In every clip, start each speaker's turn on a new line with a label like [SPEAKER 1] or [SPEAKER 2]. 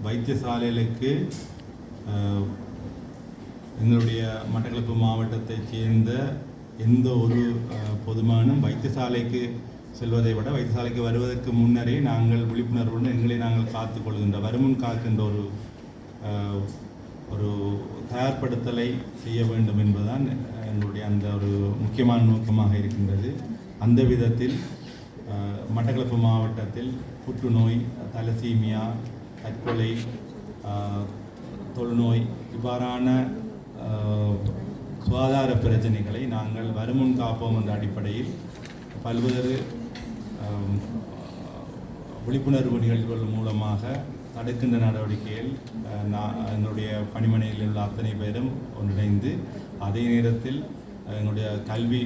[SPEAKER 1] வைத்தியசாலைகளுக்கு எங்களுடைய மட்டக்களப்பு மாவட்டத்தைச் சேர்ந்த எந்த ஒரு பொதுமகனும் வைத்தியசாலைக்கு செல்வதை விட வைத்தியசாலைக்கு வருவதற்கு முன்னரே நாங்கள் விழிப்புணர்வுடன் எங்களை நாங்கள் காத்துக்கொள்கின்ற வருமுன் காக்கின்ற ஒரு தயார்படுத்தலை செய்ய வேண்டும் என்பதுதான் எங்களுடைய அந்த ஒரு முக்கியமான நோக்கமாக இருக்கின்றது. அந்த விதத்தில் மட்டக்களப்பு மாவட்டத்தில் புற்றுநோய், தலசீமியா, தற்கொலை, தொழுநோய் இவ்வாறான சுகாதார பிரச்சனைகளை நாங்கள் வருமுன் காப்போம் என்ற அடிப்படையில் பல்வேறு விழிப்புணர்வு நிகழ்வுகள் மூலமாக தடுக்கின்ற நடவடிக்கைகள் எங்களுடைய பணிமனையில் உள்ள அத்தனை பேரும் ஒன்றிணைந்து அதே நேரத்தில் எங்களுடைய கல்வி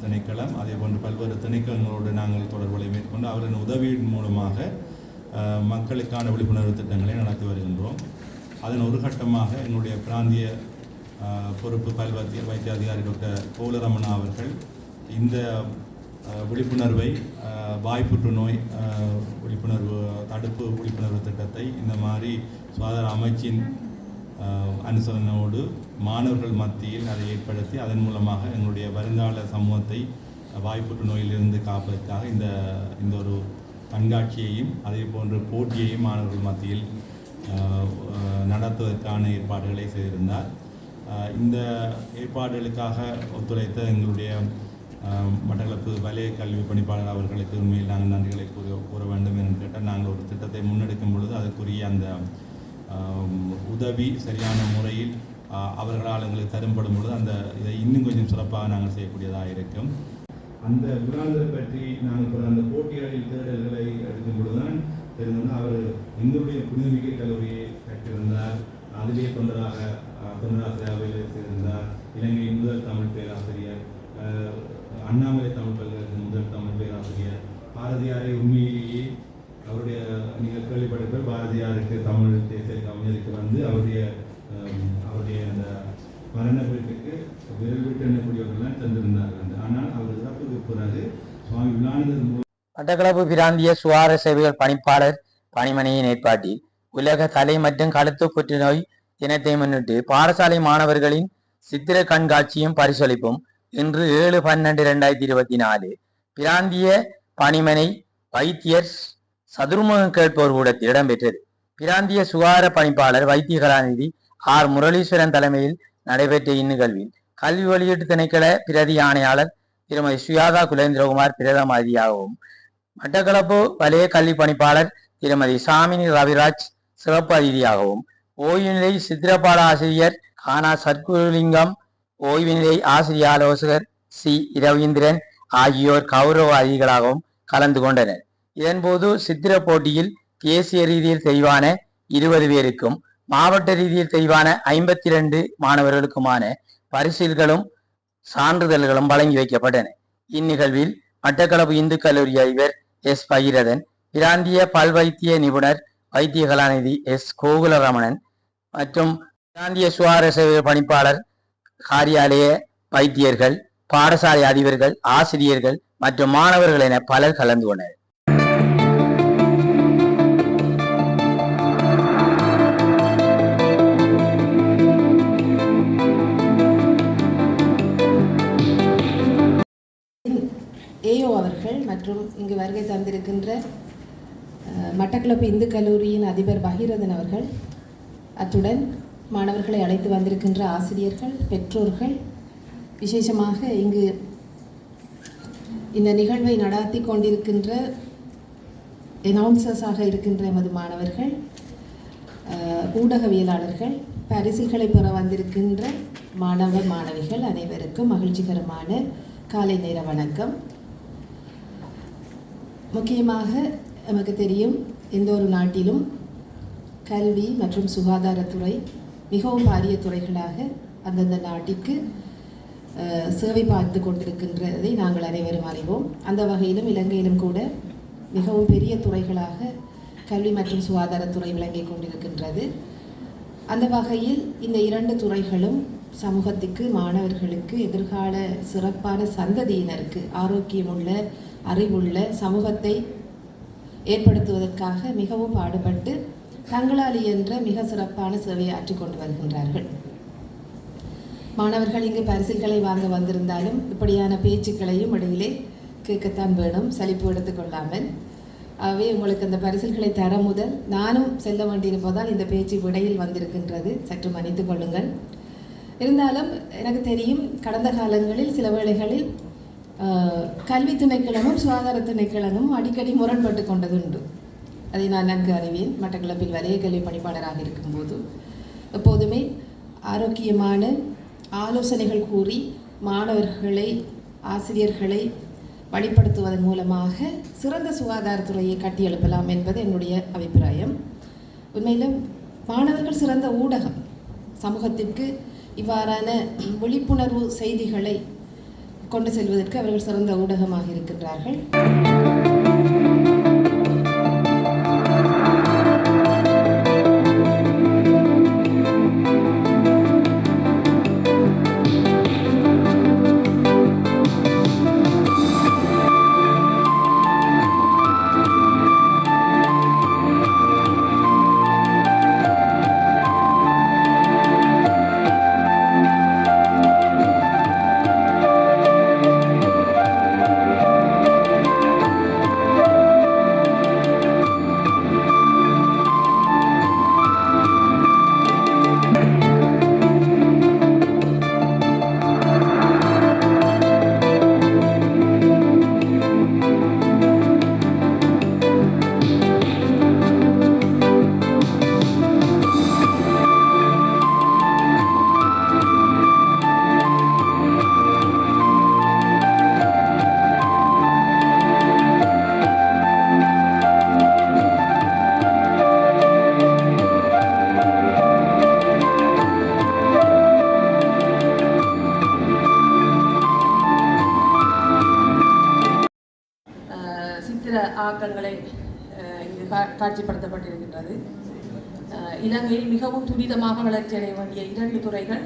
[SPEAKER 1] திணைக்களம் அதே போன்று பல்வேறு திணைக்களங்களோடு நாங்கள் தொடர்புகளை மேற்கொண்டு அவர்களின் உதவியின் மூலமாக மக்களுக்கான விழிப்புணர்வு திட்டங்களை நடத்தி வருகின்றோம். அதன் ஒரு கட்டமாக எங்களுடைய பிராந்திய பொறுப்பு வைத்திய அதிகாரி டாக்டர் கோலரமணா அவர்கள் இந்த விழிப்புணர்வை வாய்ப்புற்றுநோய் விழிப்புணர்வு தடுப்பு விழிப்புணர்வு திட்டத்தை இந்த மாதிரி சுகாதார அமைச்சின் அனுசரணையோடு மாணவர்கள் மத்தியில் அதை ஏற்படுத்தி அதன் மூலமாக எங்களுடைய வருங்கால சமூகத்தை வாய்ப்புற்று நோயிலிருந்து காப்பதற்காக இந்த ஒரு கண்காட்சியையும் அதே போன்ற போட்டியையும் மாணவர்கள் மத்தியில் நடத்துவதற்கான ஏற்பாடுகளை செய்திருந்தார். இந்த ஏற்பாடுகளுக்காக ஒத்துழைத்த எங்களுடைய மட்டக்களப்பு வலய கல்வி பணிப்பாளர் அவர்களுக்கு உண்மையில் நாங்கள் நன்றிகளை கூற வேண்டும் என்று கேட்டால் நாங்கள் ஒரு திட்டத்தை முன்னெடுக்கும் பொழுது அதற்குரிய அந்த உதவி சரியான முறையில் அவர்களால் எங்களுக்கு தரும்படும் பொழுது இதை இன்னும் கொஞ்சம் சிறப்பாக நாங்கள் செய்யக்கூடியதாக இருக்கும். அந்த விழாவை பற்றி நாங்கள் அந்த போட்டிகளில் தேடல்களை எடுக்கும் பொழுதுதான் தெரிந்தது. அவர் எங்களுடைய புனிதமிக்க கல்லூரியை கற்றிருந்தார். அதிலே தொண்டராசிரியாவில் சேர்ந்தார். இலங்கையின் முதல் தமிழ் பேராசிரியர், அண்ணாமலை தமிழ் பல்கலைக்கழக முதல் தமிழ் பேராசிரியர், பாரதியாரை உண்மையிலேயே அவருடைய நீங்கள் கேள்விப்பட்டிருப்பார். பாரதியாருக்கு தமிழ் தேசிய கவிஞருக்கு வந்து அவருடைய அந்த மரண வீட்டுக்கு விரல் விட்டு எண்ணக்கூடியவர்கள்லாம் சென்றிருந்தார்கள். ஆனால் அவர் இறப்புக்கு பிறகு சுவாமி விளானதன் மூலம்
[SPEAKER 2] மட்டக்களப்பு பிராந்திய சுகாதார சேவைகள் பணிப்பாளர் பணிமனையின் ஏற்பாட்டில் உலக தலை மற்றும் கழுத்து புற்றுநோய் தினத்தை முன்னிட்டு பாடசாலை மாணவர்களின் சித்திர கண்காட்சியும் பரிசளிப்பும் இன்று 7/12/2024 பிராந்திய பணிமனை வைத்தியர் சதுர்முகம் கேட்போர் கூடத்தில் இடம்பெற்றது. பிராந்திய சுகாதார பணிப்பாளர் வைத்திய கலாநிதி ஆர் முரளீஸ்வரன் தலைமையில் நடைபெற்ற இந்நிகழ்வில் கல்வி வெளியீட்டு திணைக்கள பிரதி ஆணையாளர் திருமதி சுயாதா குலேந்திரகுமார் பிரதம அதிதியாகவும், மட்டக்களப்பு வலய கல்வி பணிப்பாளர் திருமதி சாமினி ரவிராஜ் சிறப்பு அதிதியாகவும், ஓய்வு நிலை சித்திரப்பாட ஆசிரியர் கானா சர்க்குலிங்கம், ஓய்வு நிலை ஆசிரிய ஆலோசகர் சி இரவீந்திரன் ஆகியோர் கௌரவ அதிதிகளாகவும் கலந்து கொண்டனர். இதன்போது சித்திர போட்டியில் தேசிய ரீதியில் தெரிவான 20 பேருக்கும் மாவட்ட ரீதியில் தெரிவான 52 மாணவர்களுக்குமான பரிசில்களும் சான்றிதழ்களும் வழங்கி வைக்கப்பட்டன. இந்நிகழ்வில் மட்டக்களப்பு இந்து கல்லூரி அதிபர் எஸ் பகிரதன், பிராந்திய பல்வைத்திய நிபுணர் வைத்திய கலாநிதி எஸ் கோகுலரமணன் மற்றும் பிராந்திய சுகாதார சேவை பணிப்பாளர் காரியாலய வைத்தியர்கள், பாடசாலை அதிபர்கள், ஆசிரியர்கள் மற்றும் மாணவர்கள் என பலர் கலந்து கொண்டனர்.
[SPEAKER 3] ஏஓ அவர்கள் மற்றும் இங்கு வருகை தந்திருக்கின்ற மட்டக்களப்பு இந்து கல்லூரியின் அதிபர் பகீரதன் அவர்கள், அத்துடன் மாணவர்களை அழைத்து வந்திருக்கின்ற ஆசிரியர்கள், பெற்றோர்கள், விசேஷமாக இங்கு இந்த நிகழ்வை நடாத்தி கொண்டிருக்கின்ற அனௌன்சர்ஸாக இருக்கின்ற எமது மாணவர்கள், ஊடகவியலாளர்கள், பரிசுகளை பெற வந்திருக்கின்ற மாணவ மாணவிகள் அனைவருக்கும் மகிழ்ச்சிகரமான காலை நேர வணக்கம். முக்கியமாக நமக்கு தெரியும், எந்த ஒரு நாட்டிலும் கல்வி மற்றும் சுகாதாரத்துறை மிகவும் பாரிய துறைகளாக அந்தந்த நாட்டிற்கு சேவை பார்த்து கொண்டிருக்கின்றதை நாங்கள் அனைவரும் அறிவோம். அந்த வகையிலும் இலங்கையிலும் கூட மிகவும் பெரிய துறைகளாக கல்வி மற்றும் சுகாதாரத்துறை விளங்கிக் கொண்டிருக்கின்றது. அந்த வகையில் இந்த 2 துறைகளும் சமூகத்துக்கு, மாணவர்களுக்கு, எதிர்கால சிறப்பான சந்ததியினருக்கு, ஆரோக்கியமுள்ள, அறிவுள்ள சமூகத்தை ஏற்படுத்துவதற்காக மிகவும் பாடுபட்டு தங்களால் இயன்ற மிக சிறப்பான சேவையை ஆற்றிக்கொண்டு வருகின்றார்கள். மாணவர்கள் இங்கு பரிசில்களை வாங்க வந்திருந்தாலும் இப்படியான பேச்சுக்களையும் இடையிலே கேட்கத்தான் வேணும், சலிப்பு எடுத்துக்கொள்ளாமல். ஆகவே உங்களுக்கு அந்த பரிசில்களை தர முதல் நானும் செல்ல வேண்டியிருப்பதால் இந்த பேச்சு இடையில் வந்திருக்கின்றது, சற்று மன்னித்துக் கொள்ளுங்கள். இருந்தாலும் எனக்கு தெரியும், கடந்த காலங்களில் சில வேளைகளில் கல்வி திணைக்களமும் சுகாதார திணைக்களமும் அடிக்கடி முரண்பட்டு கொண்டது உண்டு. அதை நான் நன்கு அறிவேன். மட்டக்களப்பில் வலய கல்வி பணிப்பாளராக இருக்கும்போது எப்போதுமே ஆரோக்கியமான ஆலோசனைகள் கூறி மாணவர்களை ஆசிரியர்களை வழிப்படுத்துவதன் மூலமாக சிறந்த சுகாதாரத்துறையை கட்டியெழுப்பலாம் என்பது என்னுடைய அபிப்பிராயம். உண்மையிலும் மாணவர்கள் சிறந்த ஊடகம். சமூகத்திற்கு இவ்வாறான விழிப்புணர்வு செய்திகளை கொண்டு செல்வதற்கு அவர்கள் சிறந்த ஊடகமாக இருக்கின்றார்கள்.
[SPEAKER 4] ஆக்கங்களை இங்கு காட்சிப்படுத்தப்பட்டிருக்கின்றது. இலங்கையில் மிகவும் துரிதமாக வளர்ச்சியடைய வேண்டிய 2 துறைகள்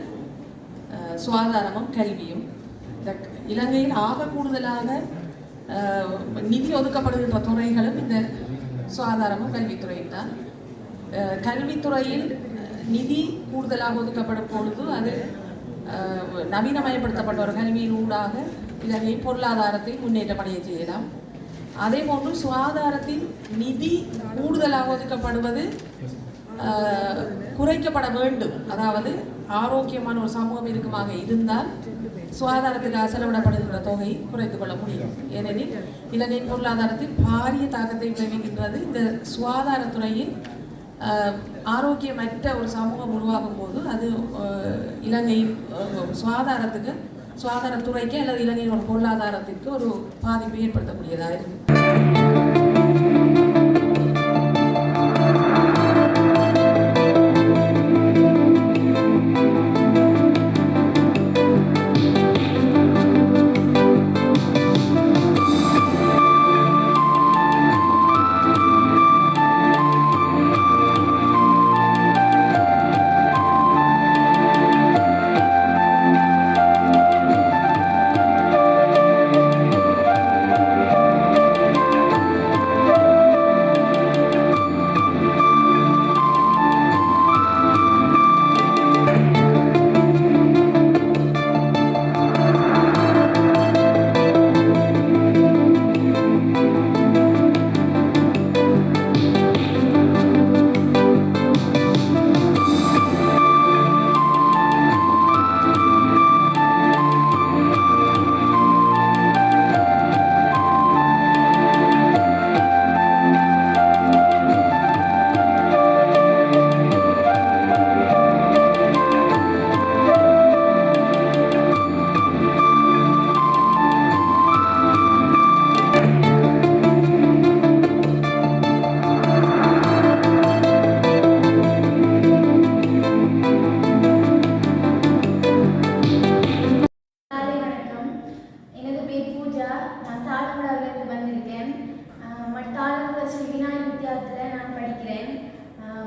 [SPEAKER 4] சுகாதாரமும் கல்வியும். இலங்கையில் ஆக கூடுதலாக நிதி ஒதுக்கப்படுகின்ற துறைகளும் இந்த சுகாதாரமும் கல்வித்துறையும் தான். கல்வித்துறையில் நிதி கூடுதலாக ஒதுக்கப்படும் பொழுது அது நவீனமயப்படுத்தப்பட்ட ஒரு கல்வியின் ஊடாக இலங்கை பொருளாதாரத்தை முன்னேற்றமடைய செய்யலாம். அதே போன்று சுகாதாரத்தின் நிதி கூடுதலாக ஒதுக்கப்படுவது குறைக்கப்பட வேண்டும். அதாவது ஆரோக்கியமான ஒரு சமூகம் இருக்குமாக இருந்தால் சுகாதாரத்துக்கு செலவிடப்படுகின்ற தொகை குறைத்துக் கொள்ள முடியும். ஏனெனில் இலங்கையின் பொருளாதாரத்தில் பாரிய தாக்கத்தை விளைவிக்கின்றது. இந்த சுகாதாரத்துறையில் ஆரோக்கியமற்ற ஒரு சமூகம் உருவாகும் போது அது இலங்கையின் சுகாதாரத்துறைக்கு அல்லது இலங்கையின் பொருளாதாரத்திற்கு ஒரு பாதிப்பை ஏற்படுத்தக்கூடியதாக இருக்கு.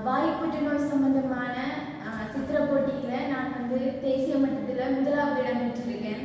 [SPEAKER 5] வாய் புற்றுநோய் சம்பந்தமான சித்திர போட்டியில் நான் தேசிய மட்டத்தில் முதலாவது இடம் பெற்றிருக்கேன்.